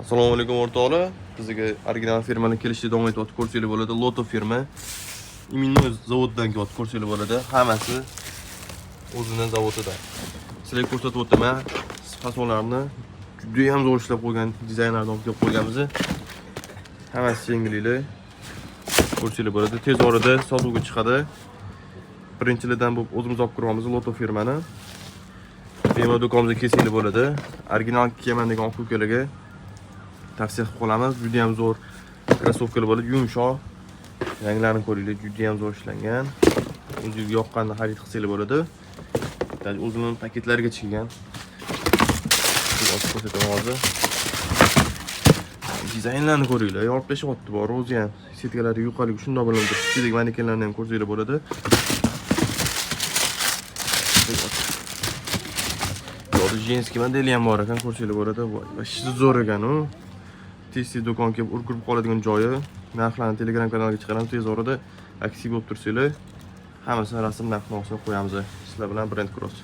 Assalomu alaykum o'rtoqlar. Bizga original firmaning kelishida davom etyapti. Ko'rsanglar bo'ladi. Loto firma. Iminnoy zavoddan kelyapti. Ko'rsanglar bo'ladi. Hammasi o'zining zavodida. Sizlarga ko'rsatib o'taman. Fasonlarni juda ham zo'r ishlab qo'ygan dizaynerdan olib qo'yganmiz. Hammasi yengilliklar. Ko'rsanglar bo'ladi. Tez orada sotuvga chiqadi. Birinchilardan bu o'zimiz olib kiramiz Loto firmani. Bemalol do'konimizga kelsanglar bo'ladi. Original kiyman degan o'quvchilarga tavsiya qilib qolamiz. Juda ham zo'r krossovkalar bo'ladi, yumshoq. Ranglarini ko'ringlar, juda ham zo'r ishlangan. O'zingizga yoqqanini xarid qilsanglar bo'ladi. O'zining paketlariga chiqgan. Hozir dizaynlarni ko'ringlar, yorib tashyapti bor, o'zi ham setkalari yuqoriga shundoq bilan turibdi. Ichidagi manekenlarni ham ko'rsanglar bo'ladi. Jenskiy modeli ham bor ekan, ko'rsanglar bo'ladi. Vashti zo'r ekan u. Tez do'konga kelib urgurib qoladigan joyi. Narxlarni Telegram kanaliga chiqaramiz. Tez orada aktiv bo'lib tursanglar, hammasini rasm narx-navosini qo'yamiz. Sizlar bilan Brand Cross.